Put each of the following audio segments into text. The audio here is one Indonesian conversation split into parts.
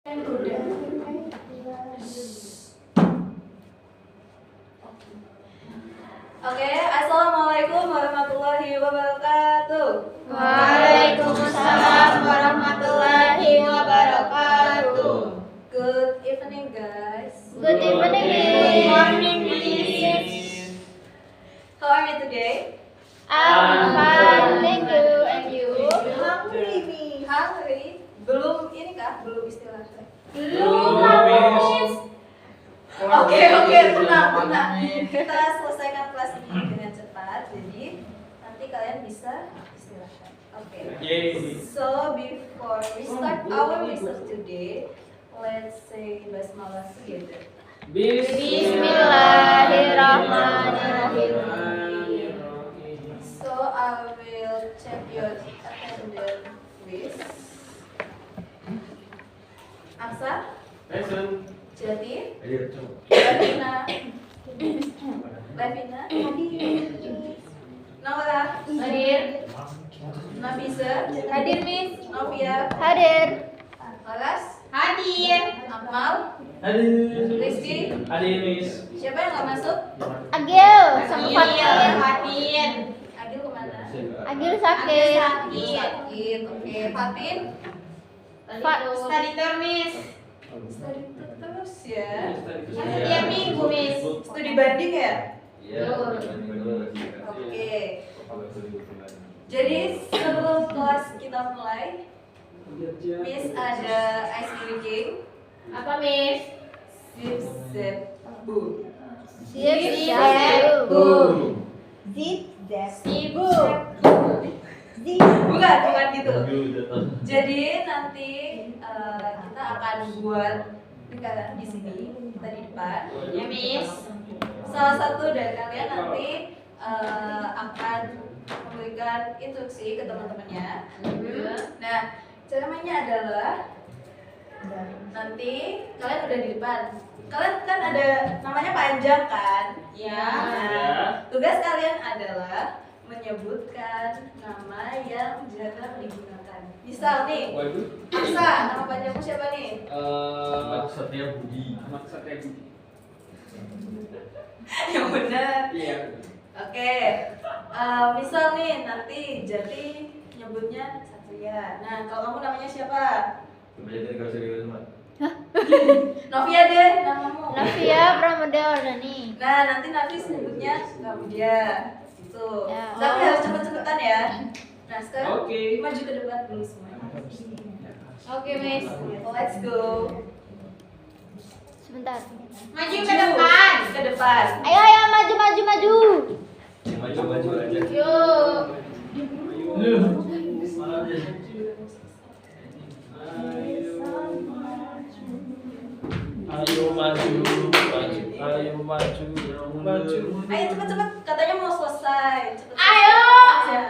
Oke, assalamualaikum warahmatullahi wabarakatuh. Waalaikumsalam warahmatullahi wabarakatuh. Good evening, guys. Good evening. Good morning, How are you today? I'm fine, thank you. And you? Hungry? Belum ini kah? Belum istilahnya. Oke, tenang. Kita selesaikan kelas ini dengan cepat. Jadi nanti kalian bisa istilahkan. Oke. So before we start our research today, let's say basmalah together. Bismillahirrahmanirrahim. So I will check your attendance list. Aksa, Jati, Levina, Nora, Hadir. Nafisa, Hadir, Miss. Novia, Hadir. Laras, Hadir. Akmal, Rizky. Siapa yang nggak masuk? Agil sama Fatin. Agil kemana? Agil sakit. Sakit. Oke, Fatin. Study tour, Miss. Studi terus ya. Setiap minggu, Miss. Studi banding ya? Oke. Jadi sebelum kelas kita mulai, Miss ada ice breaking. Apa, Miss? Zip zip boom. Boom. Sibuk. Bukan gitu. Jadi nanti kita akan buat lingkaran di sini, kita di depan. Ya, Miss. Salah satu dari kalian nanti akan memberikan instruksi ke teman-temannya. Nah, cara mainnya adalah nanti kalian udah di depan. Kalian kan ada namanya panjang kan? Ya. Nah, tugas kalian adalah menyebutkan nama yang jarang digunakan. Misal nih, Aksa, nama panjangmu siapa nih? Satya Budi. Yang benar. Iya. Oke, misal nih nanti Jati nyebutnya Satria. Nah, kalau kamu namanya siapa? Novia deh namamu. Novia Pramudia Wardani. Nah, nanti Nafis nyebutnya kamu dia. Gitu. Ya. Tapi harus cepet-cepetan ya. Nah, sekarang Oke. maju ke depan dulu semuanya. Oke, Miss. Let's go. Sebentar. Maju ke depan. Ke depan. Ayo maju. Maju aja. Yuk. Ayo maju. Ayo cepet-cepet. Katanya mau selesai. Cepet. Ayo. Aja.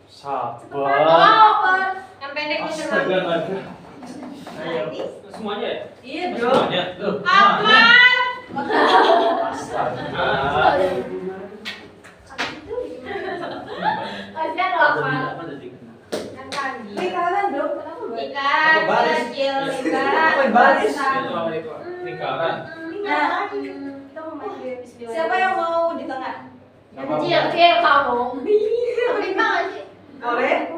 Sabar. Apa? Yang pendek Astaga naga. Ayo. Semuanya ya? Iya dong. Semuanya. Tuh. Apa? Astaga. Kasihan loh, Apa? Yang tadi. Lingkaran dong. Kenapa Mbak? Ikan, kecil, Apa baris? Itu apa itu? Lingkaran. Nah, kita mau main game. Siapa yang mau di tengah? Kecil kamu. Penting banget sih. Boleh?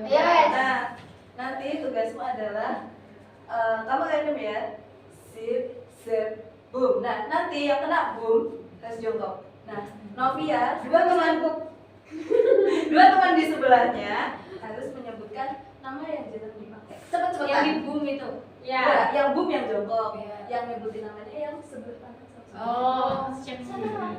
Iya, guys. Nah, nanti tugasmu adalah kamu random ya. Sip, sip, boom. Nah, nanti yang kena boom harus jongkok. Nah, Novia, dua teman di sebelahnya harus menyebutkan nama yang jarang dipakai. Cepet-cepetan. Yang di boom itu. Ya, Ya. yang boom yang jongkok. Iya. Yang nyebutin namanya yang sebelah kanan sama sebelah Oh, kiri. siapa?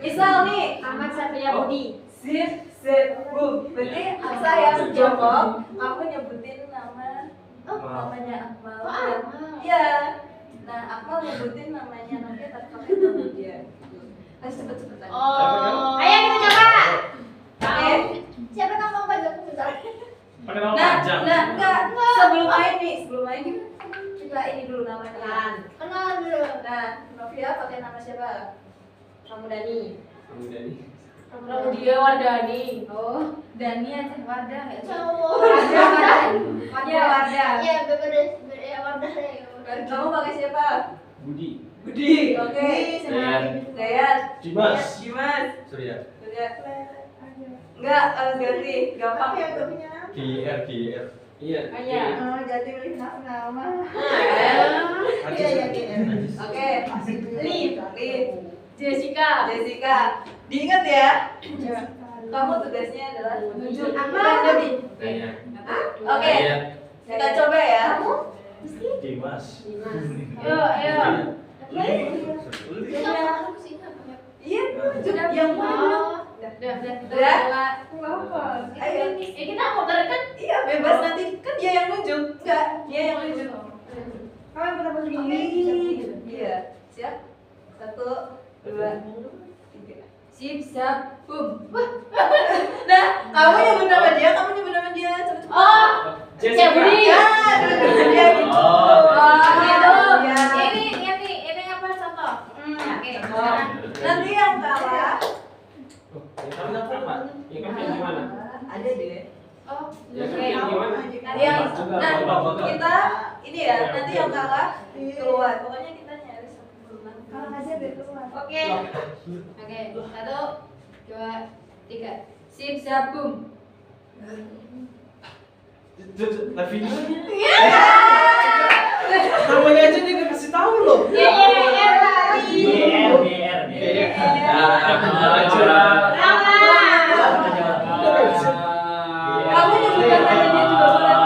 Misal nih, Ahmad Satria Budi. sip, sip, boom. Berarti Aksa yang jongkok, kamu nyebutin namanya Akmal. Oh, Akmal. Iya. Nah, Akmal nyebutin namanya Novia tapi pakai nama dia. Harus cepet-cepetan. Oh. Ayo kita coba. Oke. Siapa nama panjangku bentar? Pakai nama Nah, panjang. enggak. Sebelum main kita ini dulu namanya. Kenal dulu. Nah, Novia pakai nama siapa? Kamu Dani. Kamu Dani. Pramudia Wardani. Oh, Dani aja Wardah nggak sih? Ya, Wardah. Iya, bener Wardah. Kamu pakai siapa? Budi. Budi. Oke. Dayat. Dimas. Dimas. Surya. Surya. Enggak, ganti. Gampang ya GR. Iya. Iya. Ganti milih nama. Iya. Oke. Liv. Jessica. Jessica. Diingat ya. Kamu tugasnya adalah Menuju Debbie. Iya. Oke. Kita coba ya. Dimas. Ayo. Iya, yang mana? Udah. Ayo. Kita mau kan? Iya, bebas nanti kan dia yang nunjuk. Enggak, dia yang nunjuk. Kamu yang pernah begini. Iya. Siap? 1, 2, 3. Sip, siap, boom. Nah, kamu nyebut nama dia, cepet-cepet. Oh, Jessica. Budi. Ya, dia gitu. Oh. Gitu. Ya. Ini apa contoh? Oke. Nanti yang kalah Kamu dapat Pak? Yang kapten gimana? ada deh. Oh, Yang oke. kapten gimana? Yang Juga, nah, bapak. kita ini ya, nanti yang kalah keluar. Pokoknya kita nyari satu pemenang. Kalah aja biar keluar. Oke. Oke. 1, 2, 3. Sip, siap, boom. Lavina. Namanya aja dia nggak kasih tahu loh. GR. Kamu nyebutkan nama dia juga boleh.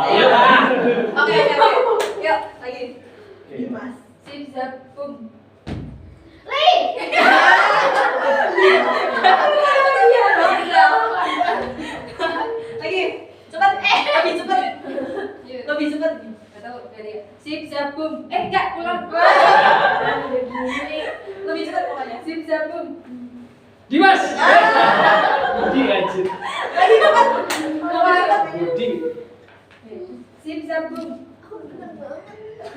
Iya. Oke. Yuk, lagi. Dimas. Sip, siap, boom. Lagi, cepat. Lebih cepat. Tahu dari sip, siap, boom. Enggak, pulang. Lebih cepat pokoknya. Sip, siap, boom. Dimas. Budi anjir. Lagi cepat. Budi. Sip, siap, boom.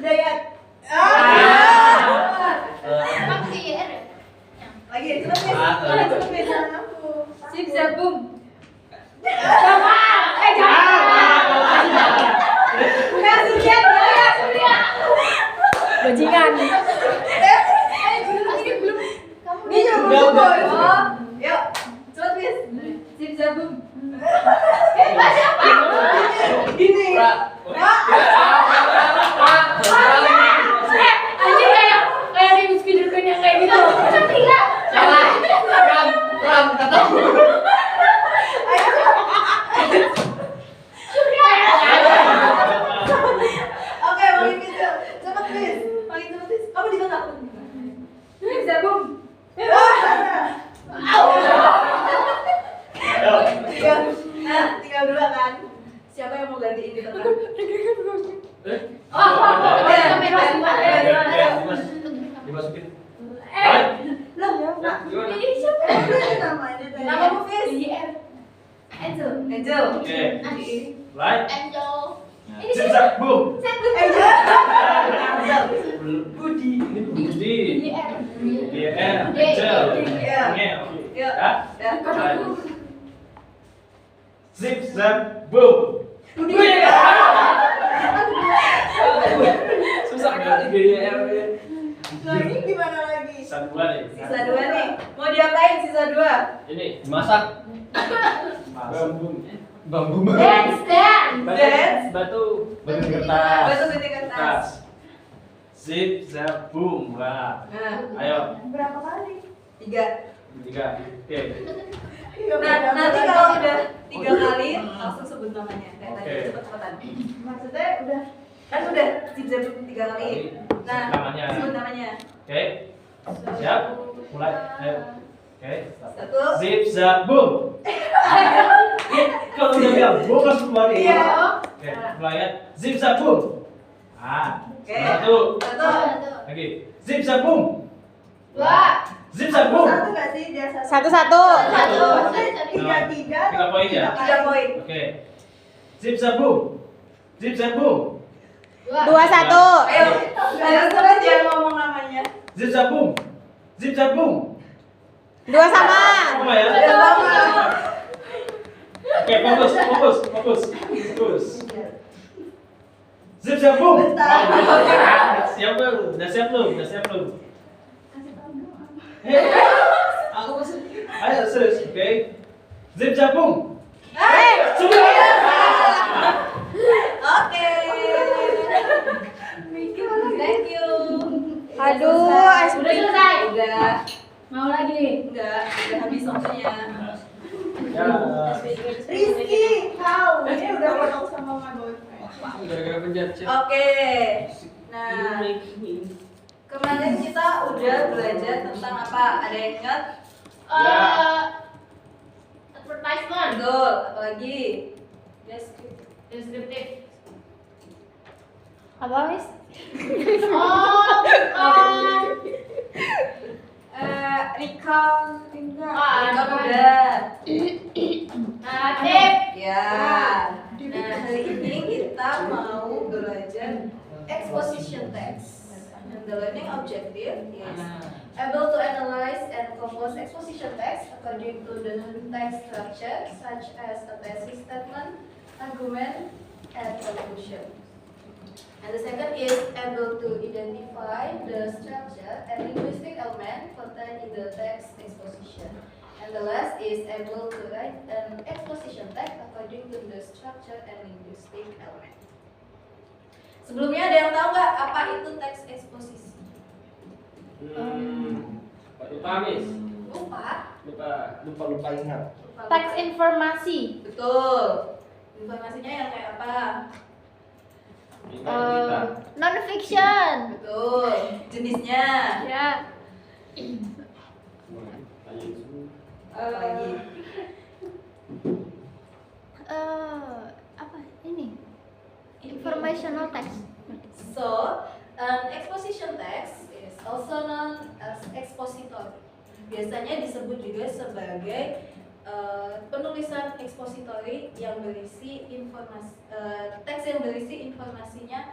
Dayat. Lagi, cepat, Miss. Cepat, Miss. Sip, siap, boom. Bajingan. Ini juga boy. Oh, yuk. Cepat, Miss. Sip, siap, boom. Gini. Anjir kayak di speedrun yang kayak gitu. Cantik enggak? Ram, kata. Oke, makin kecil. Cepat, Miss. Makin cepat, Miss. Kamu di tengah. Sip, siap, boom. Nah, tinggal dua kan. Siapa yang mau gantiin di tengah? Dimasukin. Loh, Gimana? ini siapa? Namanya tadi. Namamu, Miss? Angel. Angel. Oke. Right. Angel. Zigzag boom. Angel. Budi. Ini Budi. GR. D. Angel. Iya. Oke. Yuk. Ya. Ya. Right. Zigzag boom. Susah kali GR ya. Lagi gimana lagi? Sisa 2 nih. Sisa 2 nih. Mau diapain sisa 2? Ini dimasak. Bambu. Dance. Dance. Batu kertas. Batu gunting kertas. Zip zap boom. Wah. Nah, Ayo. berapa kali? 3. 3. Oke. Nah, nanti kalau udah 3 kali langsung sebut namanya. Kayak tadi Oke. cepet-cepetan. Maksudnya udah udah zip 3 kali. Nah, namanya. sebut namanya. Oke. Siap. Mulai. Ayo. Oke. 1. Zip zap boom. Kalau udah bilang boom langsung keluar nih. Iya. Oke. Mulai ya. Zip zap boom. Ah. Oke. 1. 1. Lagi. Zip zap boom. 2. Zip zap boom. Nggak sih? Dia Satu-satu. 3 poin ya. 3 poin. Oke. Zip zap boom. Zip zap boom. 2-1. Ayo, sekarang dia ngomong namanya. Zip zap boom. Zip zap boom. Dua sama. Sama ya? Sama. Oke, fokus. Zip siap bung. Bentar. Siap belum? Udah siap belum? Aku masuk. Ayo serius, oke? Zip siap bung. Oke. Thank you. Aduh, Udah Udah selesai. Udah. Mau lagi? Udah habis waktunya. Ya. Rizky, kau ini udah potong sama my boyfriend. Gara-gara penjat. Oke. Nah, kemarin kita udah belajar tentang apa? Ada yang ingat? Advertisement. Betul. Apalagi? Deskriptif. Apa, Miss? Recount Ah, Recount ada. udah. Natif. Ya. Nah, hari ini kita mau belajar exposition text. And the learning objective is able to analyze and compose exposition text according to the text structure such as a thesis statement, argument, and conclusion. And the second is able to identify the structure and linguistic element contained in the text exposition. And the last is able to write an exposition text according to the structure and linguistic element. Sebelumnya ada yang tahu nggak apa itu teks eksposisi? Lupa Miss. Lupa ingat. Teks informasi. Betul. Informasinya yang kayak apa? Non-fiction. Betul. Jenisnya. Ya. Apa lagi? Apa ini? Informational text. So, an exposition text is also known as expository. Biasanya disebut juga sebagai penulisan ekspositori yang berisi informasi, teks yang berisi informasinya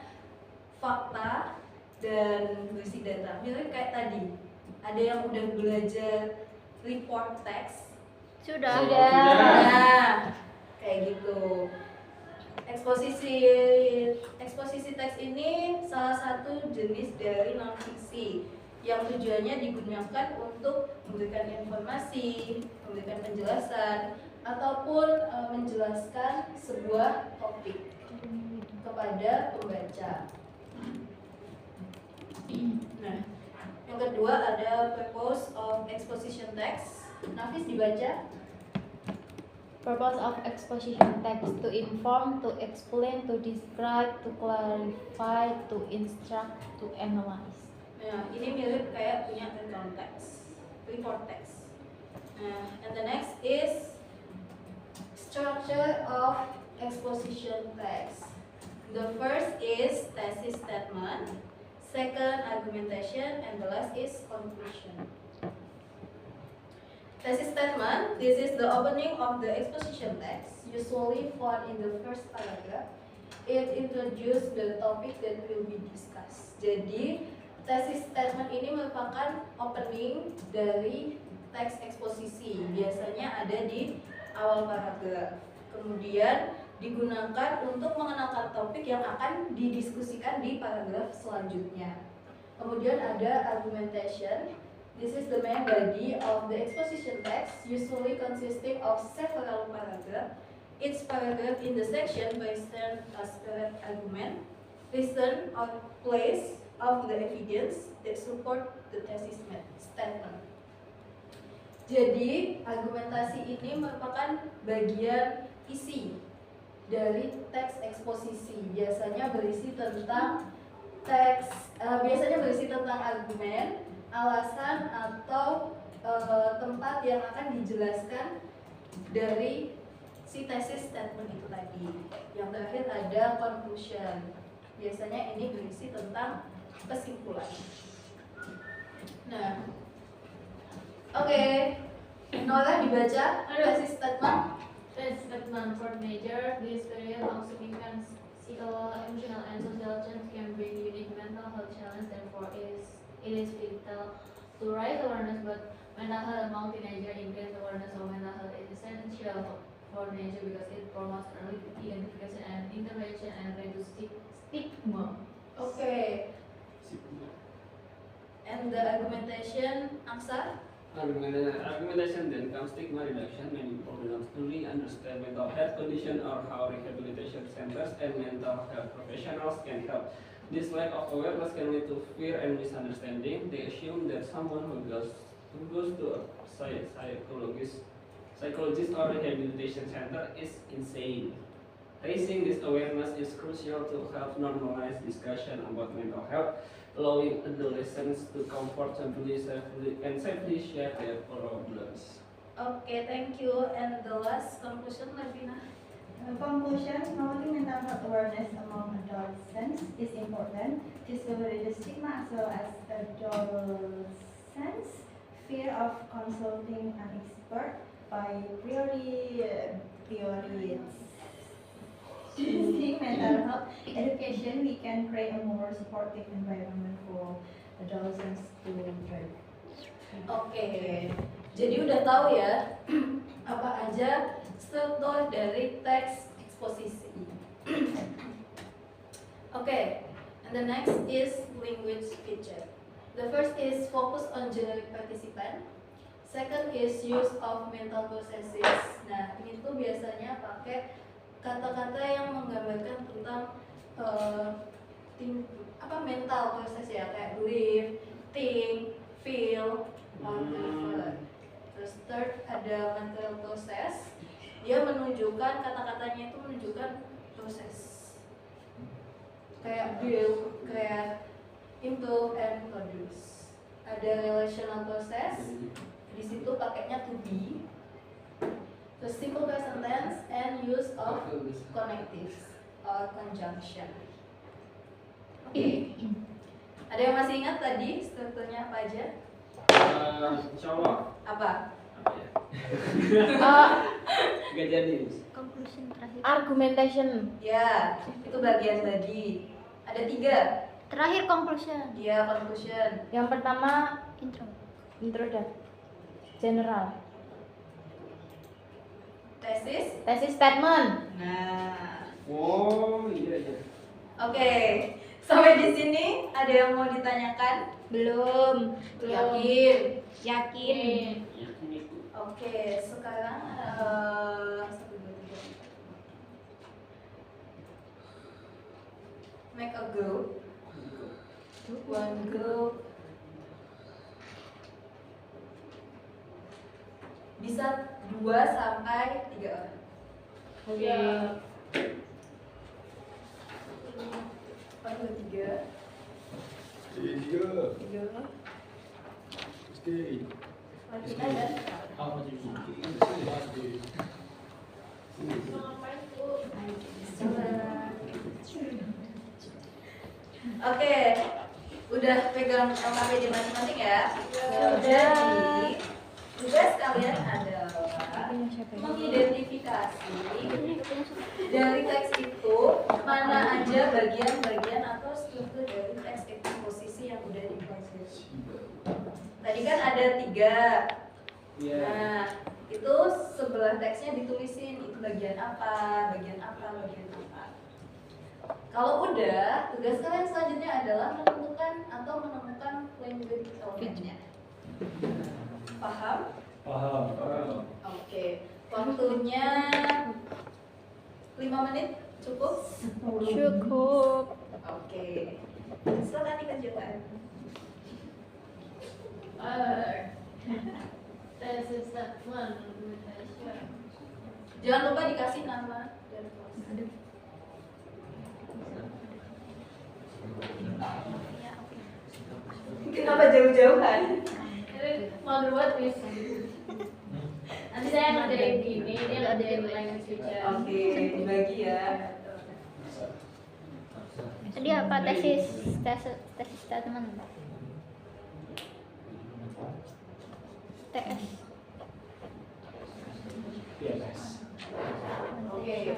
fakta dan berisi data. Mirip kayak tadi, ada yang udah belajar report text. Sudah. Nah, kayak gitu. Eksposisi teks ini salah satu jenis dari non-fiksi yang tujuannya digunakan untuk memberikan informasi, memberikan penjelasan, ataupun menjelaskan sebuah topik kepada pembaca. Nah, yang kedua ada purpose of exposition text. Nafis dibaca. Purpose of exposition text: to inform, to explain, to describe, to clarify, to instruct, to analyze. Nah, ini mirip kayak punya recount text, report text. Nah, and the next is structure of exposition text. The first is thesis statement, second argumentation, and the last is conclusion. Thesis statement, this is the opening of the exposition text, usually found in the first paragraph. It introduces the topic that will be discussed. Jadi, thesis statement ini merupakan opening dari teks eksposisi. Biasanya ada di awal paragraf. Kemudian digunakan untuk mengenalkan topik yang akan didiskusikan di paragraf selanjutnya. Kemudian ada argumentation. This is the main body of the exposition text, usually consisting of several paragraphs. Each paragraph in the section presents a separate argument, reason, or place of the evidence that support the thesis statement. Jadi, argumentasi ini merupakan bagian isi dari teks eksposisi. Biasanya berisi tentang argumen, alasan atau tempat yang akan dijelaskan dari si thesis statement itu tadi. Yang terakhir ada conclusion. Biasanya ini berisi tentang kesimpulan. Nah, oke. Nora dibaca thesis statement. Thesis statement for major. This period of significant physical, emotional, and social change can bring unique mental health challenge. Therefore, it is vital to raise awareness about Mental health among teenagers increase awareness of mental health is essential for teenagers because it promotes early identification and intervention and reduces stigma. Okay. And the argumentation, Angsa? Argumentation then comes stigma reduction. Many people do not truly understand mental health condition or how rehabilitation centers and mental health professionals can help. This lack of awareness can lead to fear and misunderstanding. They assume that someone who goes to a psychologist or rehabilitation center is insane. Raising this awareness is crucial to help normalize discussion about mental health, allowing adolescents to comfortably and safely share their problems. Okay, thank you. And the last conclusion, Lavina. Conclusion, promoting mental health awareness among adolescents is important. Discover the stigma as well as adolescents' fear of consulting an expert by prioritizing mental health education. We can create a more supportive environment for adolescents to thrive. Oke, jadi udah tahu ya apa aja struktur dari teks eksposisi. Okay, and the next is language feature. The first is focus on generic participant. Second is use of mental processes. Nah, ini tuh biasanya pakai kata-kata yang menggambarkan tentang mental proses ya, kayak believe, think, feel, whatever. Terus third ada mental process. Dia menunjukkan kata-katanya itu menunjukkan proses. Kayak build, kayak improve and produce. Ada relational process. Di situ pakainya to be. Terus simple present tense and use of connectives or conjunction. Oke. Ada yang masih ingat tadi strukturnya apa aja? Insya Allah. Apa? Apa ya? Gak jadi. Conclusion terakhir. Argumentation. Ya, itu bagian tadi. Ada 3. Terakhir conclusion. Ya, conclusion. Yang pertama Intro. intro dan general. Tesis statement. Nah, Oh iya. oke. Sampai di sini ada yang mau ditanyakan? Belum. Yakin? Yakin. Oke, sekarang 1, 2, 3. Make a group. One group. Bisa 2 sampai 3 orang. Oke. 1, 2, 3. 3. Kita ada. Oke, udah pegang LKPD masing-masing ya. Jadi tugas kalian adalah mengidentifikasi dari teks itu mana aja bagian-bagian atau struktur dari teks eksposisi yang udah dipelajari. Tadi kan ada 3. Iya. Nah, itu sebelah teksnya ditulisin itu bagian apa, bagian apa, bagian apa. Kalau udah, tugas kalian selanjutnya adalah menemukan language elemennya. Paham? Paham. Oke. Waktunya 5 menit cukup? Cukup. Oke. Silakan dikerjakan. Tesis statement, argumentation. Jangan lupa dikasih nama dan proses. Kenapa jauh-jauhan? Malu banget Miss. Nanti saya ngerjain gini, dia ngerjain language feature. Oke, dibagi ya. Tadi apa tesis statement? TS. Yes. Oke.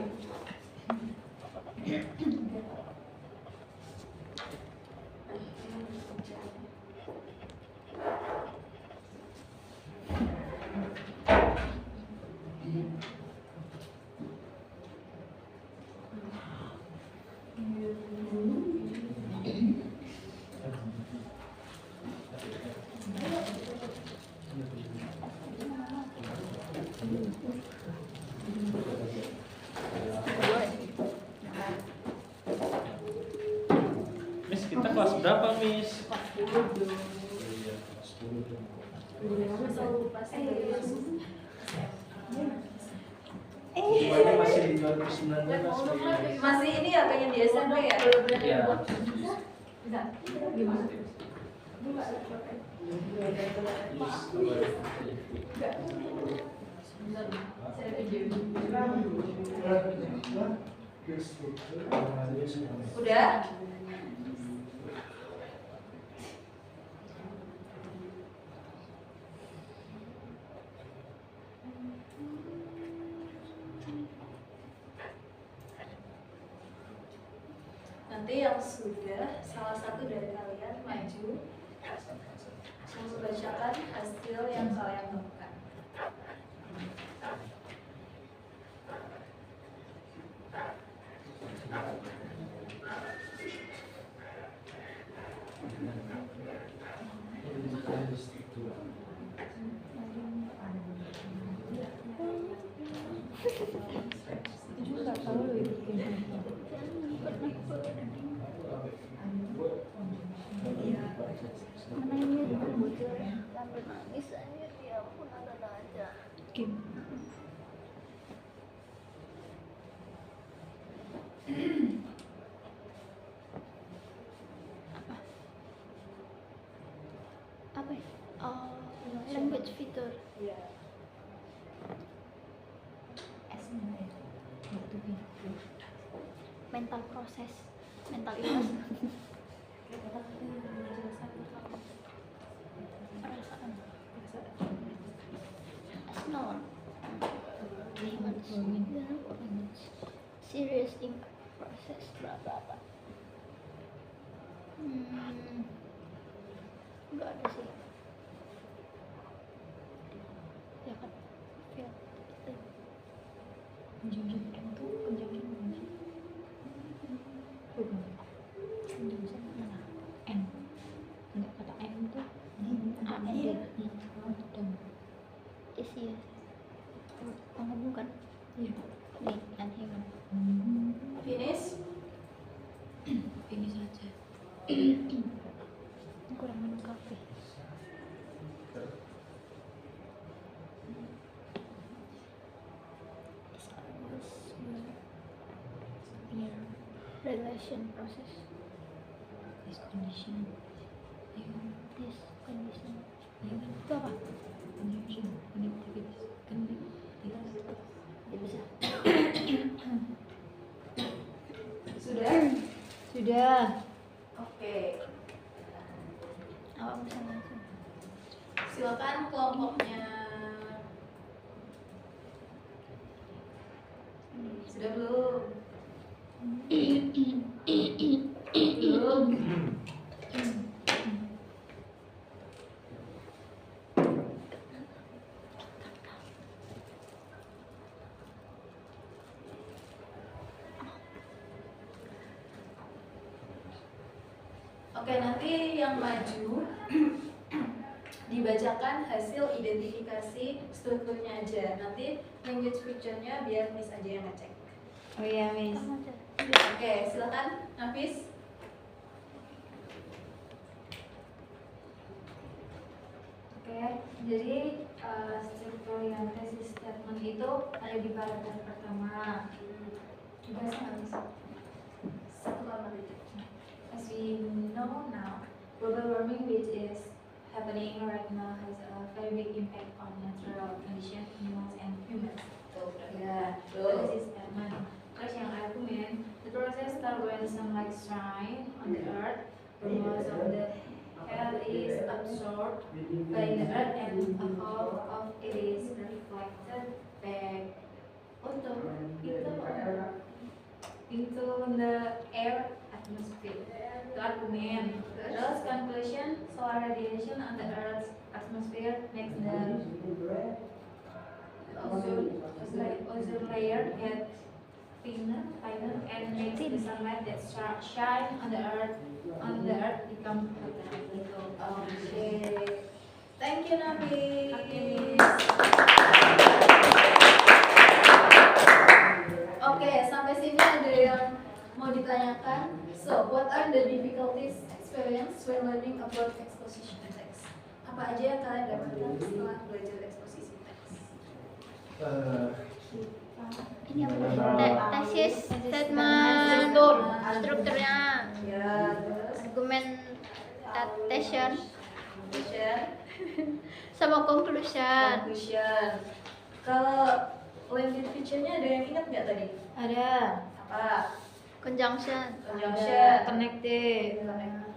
Kita kelas berapa, Miss? Gimana masih di 2019? Masih ini ya kayaknya di SMP ya? Iya. Udah? Nanti yang sudah, salah satu dari kalian maju membacakan hasil yang kalian temukan. Nangis aja ya ampun ada aja. Apa ya? Oh, language fitur. Mental proses, mental illness. Perasaan. No. Serious impact process, bla bla bla. Enggak ada sih. Ya kan, feel. Conjunction itu conjunction mana? Bukan. Conjunction mana? N. Enggak, kata N itu AND. Dan isi ya. Penghubung kan? Iya. Nih, and human. Finish? Ini saja. Kurang minum kafe. Relation process. This condition. This condition. Itu apa? Conjunction. Connectivities. Dia bisa. Sudah? Sudah. Oke. Awak bisa langsung. Silakan kelompoknya. Sudah belum? Belum. Oke, nanti yang maju dibacakan hasil identifikasi strukturnya aja. Nanti language picture-nya biar Miss aja yang ngecek. Oh iya, Miss. Kamu aja. Oke, silakan Nafis. Oke, jadi struktur yang thesis statement itu ada di paragraf pertama. Juga sama satu kalimat itu. As we know now, global warming, which is happening right now, has a very big impact on natural condition, animals and humans. Tuh, udah. Ya, Tuh. thesis statement. Terus yang argumen, the process start when sunlight shine on the earth. Most of the air is absorbed by the earth and a half of it is reflected back into the air atmosphere. Itu argumen. Terus conclusion, solar radiation on the earth's atmosphere makes the ozone layer get thinner, and makes the sunlight that shine on the earth become hotter. Gitu. Oke. Thank you Nafis. Oke, sampai sini ada yang mau ditanyakan. So, what are the difficulties experienced when learning about exposition text? Apa aja yang kalian dapatkan setelah belajar eksposisi teks? Ini apa? Tesis, statement, strukturnya, Ya, terus argumentation, conclusion. sama conclusion. Conclusion. Kalau language feature-nya ada yang ingat nggak tadi? Ada Apa? Conjunction. Conjunction. connected.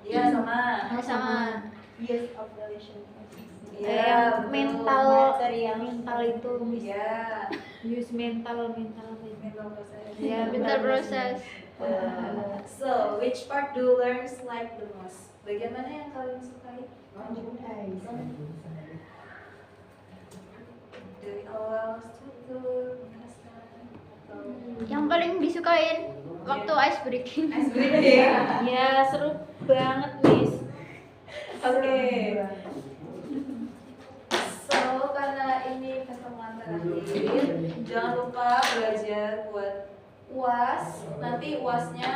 Iya sama. Sama. Use of relation. Iya, betul. mental Material. mental itu Iya. use mental Mental process. Ya, Mental process. So, which part do learners like the most? Bagian mana yang kalian sukai? Dari awal struktur, menjelaskan, atau Yang paling disukain waktu ice breaking. ice breaking? ya seru banget Miss. Oke. So, karena ini pertemuan terakhir, jangan lupa belajar buat UAS. Nanti UASnya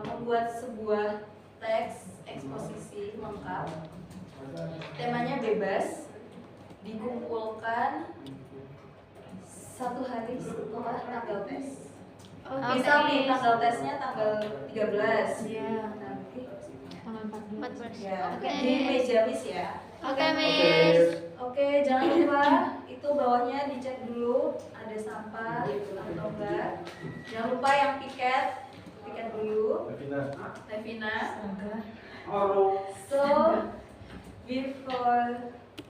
membuat sebuah teks eksposisi lengkap. Temanya bebas, dikumpulkan 1 hari setelah tanggal tes. Misal nih tanggal tesnya tanggal 13. Ya, Nanti tanggal 14. 14. ya, Oke. di meja Miss ya. Oke, Miss. Oke, jangan lupa itu bawahnya dicek dulu ada sampah atau enggak. Jangan lupa yang piket dulu. Levina. So, before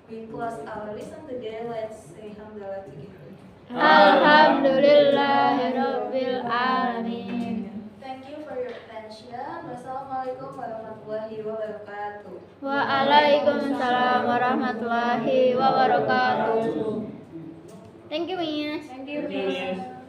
we close our listen today, let's say Alhamdulillah together. Alhamdulillahirabbil alamin. Thank you for your attention. Wassalamualaikum warahmatullahi wabarakatuh. Waalaikumsalam warahmatullahi wabarakatuh. Thank you, Miss. Thank you Miss.